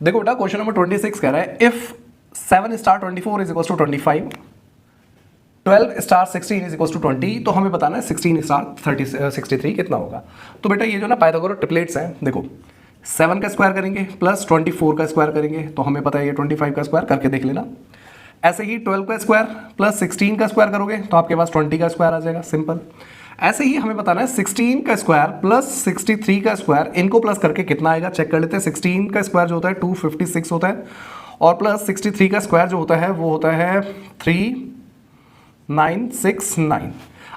देखो बेटा question number 26 कह रहा है if 7 star 24 is equal to 25, 12 star 16 is equal to 20, तो हमें बताना है 16 स्टार 63 कितना होगा। तो बेटा ये जो ना पाइथागोरस ट्रिपलेट्स हैं, देखो 7 का स्क्वायर करेंगे प्लस 24 का स्क्वायर करेंगे तो हमें पता है ये 25 का स्क्वायर करके देख लेना। ऐसे ही 12 का स्क्वायर प्लस 16 का स्क्वायर करोगे तो आपके पास 20 का स्क्वायर आ जाएगा, सिंपल। ऐसे ही हमें बताना है 16 का स्क्वायर प्लस 63 का स्क्वायर, इनको प्लस करके कितना आएगा चेक कर लेते हैं। 16 का स्क्वायर जो होता है 256 होता है और प्लस 63 का स्क्वायर जो होता है वो होता है 3969।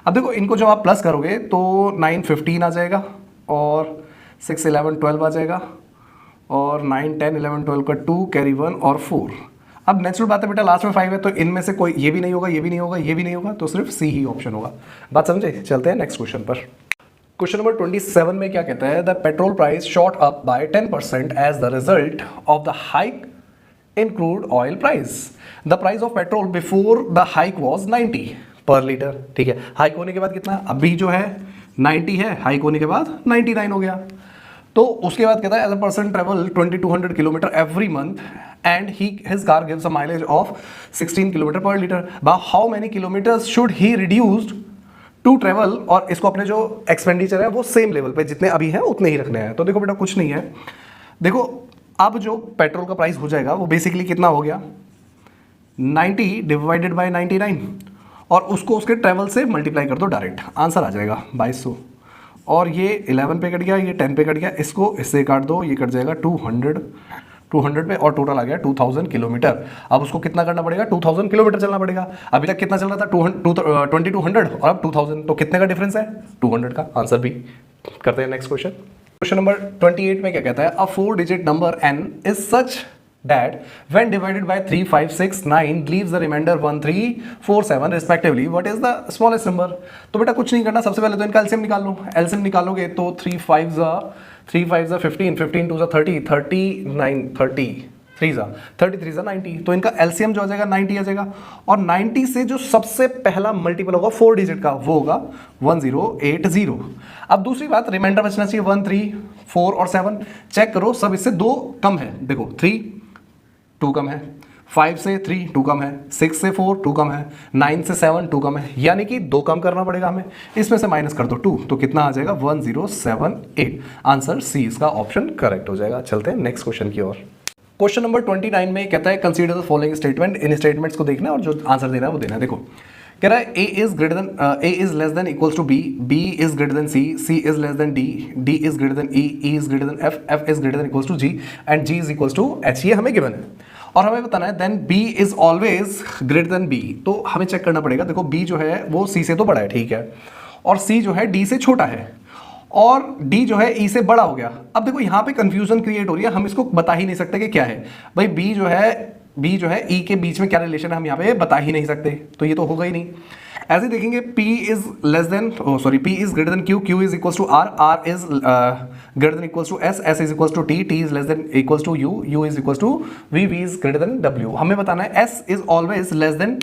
अब देखो इनको जब आप प्लस करोगे तो 915 आ जाएगा और 6 11 12 आ जाएगा और 9 10 11 12 का 2 कैरी 1 और 4। अब नेचुरल बात है बेटा लास्ट में 5 है तो इनमें से कोई ये भी नहीं होगा, ये भी नहीं होगा, ये भी नहीं होगा, तो सिर्फ सी ही ऑप्शन होगा। बात समझे? चलते हैं नेक्स्ट क्वेश्चन पर। क्वेश्चन नंबर 27 में क्या कहता है, the petrol price shot up by 10% as the result of the hike in crude oil price. The price of petrol before the hike was 90 per litre. ठीक है, हाइक होने के बाद कितना, अभी जो है 90 है, हाइक होने के बाद 99 हो गया। तो उसके बाद कहता है as a person travel 2200 kilometre every month and his car gives a mileage of 16 kilometre per litre, by how many kilometres should he reduced to travel. और इसको अपने जो एक्सपेंडिचर है वो सेम लेवल पे जितने अभी हैं उतने ही रखने हैं। तो देखो बेटा कुछ नहीं है, देखो अब जो पेट्रोल का प्राइस हो जाएगा वो बेसिकली कितना हो गया 90 डिवाइडेड बाय 99 और उसको उसके ट्रेवल से मल्टीप्लाई कर दो, डायरेक्ट आंसर आ जाएगा 2200। और ये 11 पे कट गया, ये 10 पे कट गया, इसको इससे काट दो, ये कट जाएगा 200 पे और टोटल आ गया 2000 किलोमीटर। अब उसको कितना करना पड़ेगा 2000 किलोमीटर चलना पड़ेगा। अभी तक कितना चल रहा था 2200 और अब 2000, तो कितने का डिफरेंस है 200 का। आंसर भी करते हैं नेक्स्ट क्वेश्चन। क्वेश्चन नंबर 28 में क्या कहता है, अ 4 digit number n is such that when divided by 3 5 6 9 leaves the remainder 1 3 4 7 respectively, what is the smallest number। तो बेटा कुछ नहीं करना, सबसे पहले तो इनका एलसीएम निकाल लो। एलसीएम निकालोगे तो 3 5 जा 15 15 2 जा 30 39 30 3 जा 33 जा 90, तो इनका एलसीएम जो आ जाएगा 90 आ जाएगा। और 90 से जो सबसे पहला मल्टीपल होगा 4 डिजिट का वो होगा 1080। अब दूसरी बात रिमाइंडर बचना चाहिए 1 3 4 और 7। चेक करो सब इससे 2 कम है, देखो 3 2 कम है, 5 से 3 2 कम है, 6 से 4 2 कम है, 9 से 7 2 कम है, यानी कि 2 कम करना पड़ेगा हमें। इसमें से माइनस कर दो 2 तो कितना आ जाएगा 1078। आंसर सी इसका ऑप्शन करेक्ट हो जाएगा। चलते हैं नेक्स्ट क्वेश्चन की ओर। क्वेश्चन नंबर 29 में कहता है consider the following statement. In statements को देखना है और जो आंसर देना है वो देना है। देखो कह रहा है A is less than equals to B, B is greater than C is less than D, D is greater than E is greater than F is greater than equals to G and G is equals to H. ये हमें given है और हमें बताना है then B is always greater than B. तो हमें check करना पड़ेगा, देखो बी जो है वो सी से तो बड़ा है, ठीक है, और सी जो है डी से छोटा है और डी जो है ई से बड़ा हो गया। अब देखो यहाँ पे कंफ्यूजन क्रिएट हो रही है, हम इसको बता ही नहीं सकते कि क्या है भाई। बी जो है ई के बीच में क्या रिलेशन है हम यहाँ पे बता ही नहीं सकते, तो ये तो होगा ही नहीं। ऐसे देखेंगे P is less than P is greater than Q, Q is equals to R, R is greater than equals to S, S is equals to T, T is less than equals to U, U is equals to V, V is greater than W। हमें बताना है S is always less than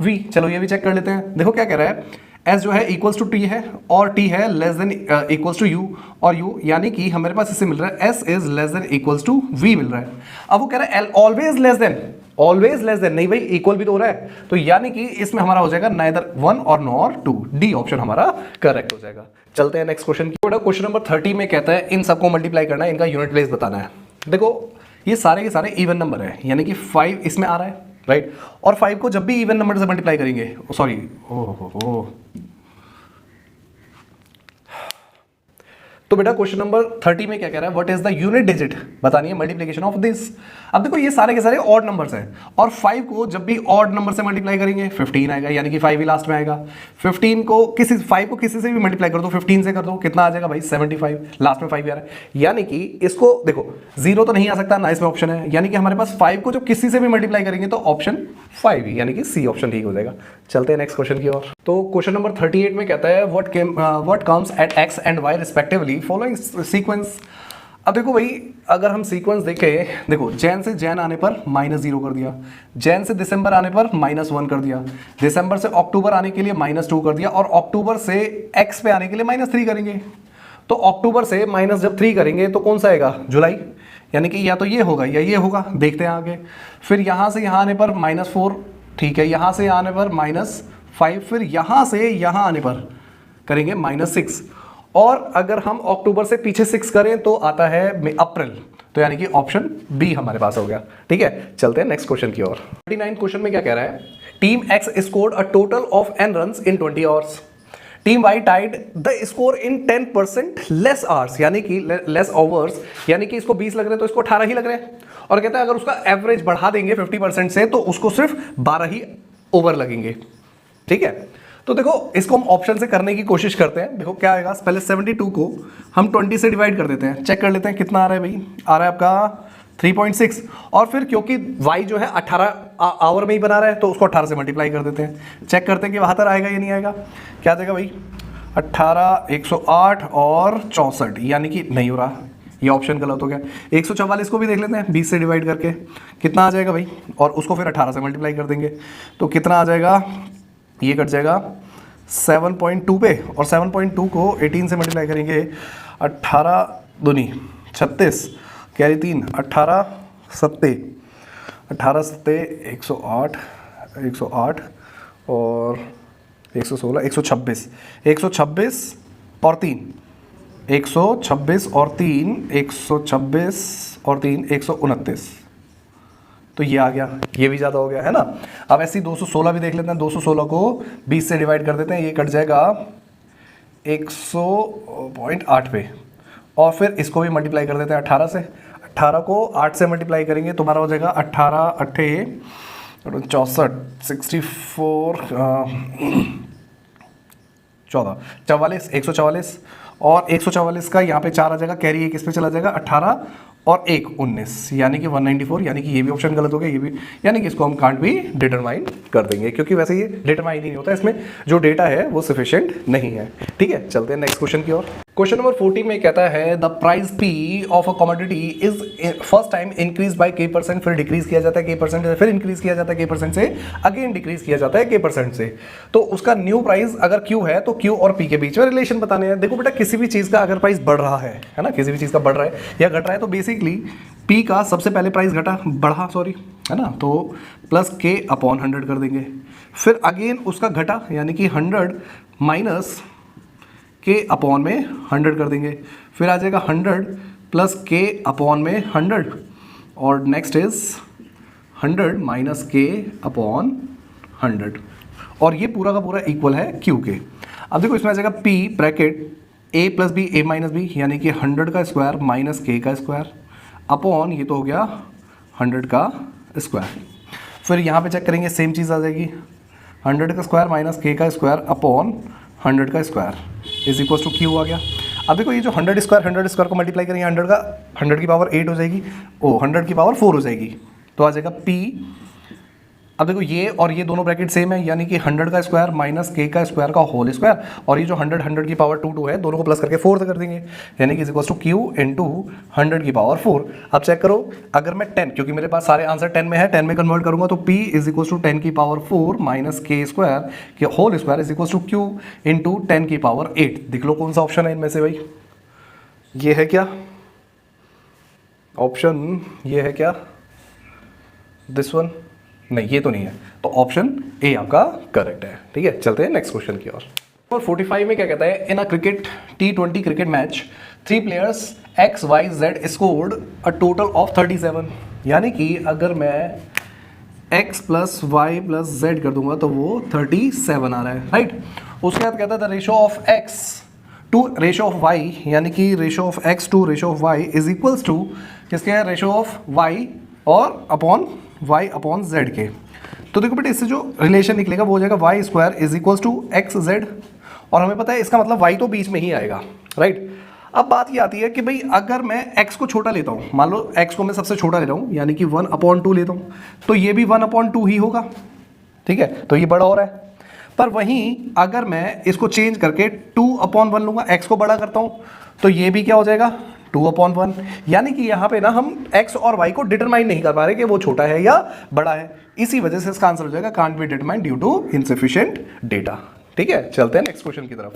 V। चलो ये भी check कर लेते हैं। देखो क्या कह रहा है, S जो है इक्वल्स टू T है और T है less than equals to U और U, यानी कि हमारे पास इससे मिल रहा है S is less than equals to V मिल रहा है। अब वो कह रहा है ऑलवेज लेस देन, नहीं भाई इक्वल भी तो हो रहा है, तो यानी कि इसमें हमारा हो जाएगा नाइदर 1 और नॉर 2, डी ऑप्शन हमारा करेक्ट हो जाएगा। चलते हैं नेक्स्ट क्वेश्चन की। क्वेश्चन नंबर 30 में कहता है इन सबको मल्टीप्लाई करना है, इनका यूनिट प्लेस बताना है। देखो ये सारे के सारे इवन नंबर है, यानी कि 5 इसमें आ रहा है, राइट, और 5 को जब भी इवन नंबर से मल्टीप्लाई करेंगे, सॉरी तो बेटा क्वेश्चन नंबर 30 में क्या कह रहा है, what is the unit digit बतानी है मल्टीप्लिकेशन ऑफ दिस। अब देखो ये सारे के सारे ऑड नंबर्स हैं और 5 को जब भी ऑड नंबर से मल्टीप्लाई करेंगे 15 आएगा, यानी कि 5 ही लास्ट में आएगा। 5 को किसी से भी मल्टीप्लाई कर दो, 15 से कर दो, कितना आ जाएगा भाई 75, लास्ट में 5 आ रहा है, यानी कि इसको देखो 0 तो नहीं आ सकता ना, इसमें ऑप्शन है, यानी कि हमारे पास 5 को जब किसी से भी मल्टीप्लाई करेंगे तो ऑप्शन 5 ही, यानी कि सी ऑप्शन ठीक हो जाएगा। चलते हैं नेक्स्ट क्वेश्चन की ओर। तो क्वेश्चन नंबर 38 में कहता है what comes at x and y respectively following sequence. अब देखो भाई अगर हम सीक्वेंस देखें, देखो जैन से जैन आने पर -0 कर दिया, जैन से दिसंबर आने पर -1 कर दिया, दिसंबर से अक्टूबर आने के लिए -2 कर दिया और अक्टूबर से x पे आने के लिए -3 करेंगे। तो अक्टूबर से माइनस जब 3 करेंगे तो कौन सा आएगा जुलाई, यानी कि या तो ये होगा या ये होगा, देखते हैं आगे। फिर यहाँ से यहाँ आने पर -4, ठीक है, यहाँ से आने पर -5, फिर यहाँ से यहाँ आने पर करेंगे -6, और अगर हम अक्टूबर से पीछे 6 करें तो आता है अप्रैल, तो यानी कि ऑप्शन बी हमारे पास हो गया। ठीक है, चलते हैं नेक्स्ट क्वेश्चन की ओर। 39 क्वेश्चन में क्या कह रहा है, team X scored a total of n runs in 20 overs, team Y tied the score in 10% less overs, यानी कि लेस ओवर्स, यानी कि इसको 20 लग रहे हैं तो इसको 18 ही लग रहे हैं, और कहता है अगर उसका एवरेज बढ़ा देंगे 50% से तो उसको सिर्फ 12 ही ओवर लगेंगे। ठीक है, तो देखो इसको हम ऑप्शन से करने की कोशिश करते हैं। देखो क्या आएगा, पहले 72 को हम 20 से डिवाइड कर देते हैं, चेक कर लेते हैं कितना आ रहा है भाई, आ रहा है आपका 3.6, और फिर क्योंकि y जो है 18 आवर में ही बना रहा है तो उसको 18 से मल्टीप्लाई कर देते हैं, चेक करते हैं कि वहाँ तक आएगा या नहीं आएगा। क्या देगा भाई, 18, 108 और 64, यानी कि नहीं हो रहा, ये ऑप्शन गलत हो गया। 144 को भी देख लेते हैं 20 से डिवाइड करके कितना आ जाएगा भाई, और उसको फिर 18 से मल्टीप्लाई कर देंगे तो कितना आ जाएगा, ये कट जाएगा 7.2 पे, और 7.2 को 18 से मल्टीप्लाई करेंगे, 18 दूनी 36, कैरी 3, 18 सत्ते 108 और 116, 126 और 3, 126 और 3, 129, तो ये आ गया, ये भी ज़्यादा हो गया है ना। अब ऐसे ही 216 भी देख लेते हैं, 216 को 20 से डिवाइड कर देते हैं, ये कट जाएगा 100.8 पे, और फिर इसको भी मल्टीप्लाई कर देते हैं 18 से, 18 को 8 से मल्टीप्लाई करेंगे तो हमारा हो जाएगा 18 8 64 64 14 44 144, और 144 का यहाँ पे 4 आ जाएगा, कैरी 1 इस पे चला जाएगा, 18 और 1 19, यानी कि 194, यानी कि ये भी ऑप्शन गलत हो गया, ये भी, यानी कि इसको हम कांट भी डिटरमाइन कर देंगे, क्योंकि वैसे ये डिटरमाइन ही नहीं होता, इसमें जो डेटा है वो सफिशिएंट नहीं है। ठीक है, चलते हैं नेक्स्ट क्वेश्चन की ओर। क्वेश्चन नंबर 40 में कहता है the price P of a commodity is first time increase by k%, फिर डिक्रीज किया जाता है k% से, फिर इंक्रीज किया जाता है k% से, अगेन डिक्रीज किया जाता है k% से, तो उसका न्यू प्राइस अगर q है तो q और p के बीच में रिलेशन बताने हैं। देखो बेटा, किसी भी चीज़ का अगर प्राइस बढ़ रहा है ना, किसी भी चीज़ का बढ़ रहा है या घट रहा है, तो बेसिकली p का सबसे पहले प्राइस बढ़ा सॉरी, है ना, तो प्लस k/100 कर देंगे, फिर अगेन उसका घटा, यानी कि 100 माइनस k/100 कर देंगे, फिर आ जाएगा 100 प्लस k/100, और नेक्स्ट इज 100 माइनस k/100, और ये पूरा का पूरा इक्वल है q के। अब देखो इसमें आ जाएगा p bracket a plus B a minus B, यानी कि 100 का स्क्वायर माइनस k का स्क्वायर अपॉन, ये तो हो गया 100 का स्क्वायर। फिर यहाँ पे चेक करेंगे, सेम चीज़ आ जाएगी, 100 का स्क्वायर माइनस k का स्क्वायर अपॉन 100 का square is equal to q आ गया। अब देखो ये जो 100 स्क्वायर को मल्टीप्लाई करेंगे 100 की पावर 8 हो जाएगी, 100 की पावर 4 हो जाएगी, तो आ जाएगा p। अब देखो ये और ये दोनों ब्रैकेट सेम है, यानी कि 100 का स्क्वायर माइनस k का स्क्वायर का होल स्क्वायर, और ये जो 100 की पावर 2 है, दोनों को प्लस करके 4 कर देंगे, यानी कि is equal to q into 100 की पावर 4। अब चेक करो, अगर मैं 10, क्योंकि मेरे पास सारे आंसर 10 में है, 10 में कन्वर्ट करूंगा तो p इज इक्वल टू 10 की पावर 4 माइनस k स्क्वायर के whole square is equal to q into 10 की पावर 8। देख लो कौन सा ऑप्शन है इनमें से भाई, ये है क्या ऑप्शन, ये है क्या दिस वन, नहीं ये तो नहीं है, तो ऑप्शन ए आपका करेक्ट है। ठीक है, चलते हैं नेक्स्ट क्वेश्चन की ओर। और 45 में क्या कहता है, इन अ cricket T20 cricket match 3 players X Y Z scored a total of 37, यानी कि अगर मैं x plus Y plus Z कर दूंगा तो वो 37 आ रहा है, राइट। उसके बाद कहता है the ratio of x to ratio of y, यानी कि ratio of x to ratio of y is equals to किसके है, रेशो ऑफ y और अपॉन y अपॉन z के। तो देखो बेटा, इससे जो रिलेशन निकलेगा वो हो जाएगा y square is equals to X Z, और हमें पता है इसका मतलब y तो बीच में ही आएगा, राइट। अब बात ये आती है कि भाई अगर मैं x को छोटा लेता हूँ, मान लो x को मैं सबसे छोटा ले रहा हूँ, यानी कि 1/2 लेता हूँ, तो ये भी 1/2 ही होगा, ठीक है, तो ये बड़ा हो रहा है। पर वहीं अगर मैं इसको चेंज करके 2/1 लूँगा, x को बड़ा करता हूँ, तो ये भी क्या हो जाएगा 2/1, यानी कि यहाँ पे ना हम x और y को डिटरमाइन नहीं कर पा रहे कि वो छोटा है या बड़ा है, इसी वजह से इसका आंसर हो जाएगा can't be determined due to insufficient data. ठीक है, चलते हैं नेक्स्ट क्वेश्चन की तरफ।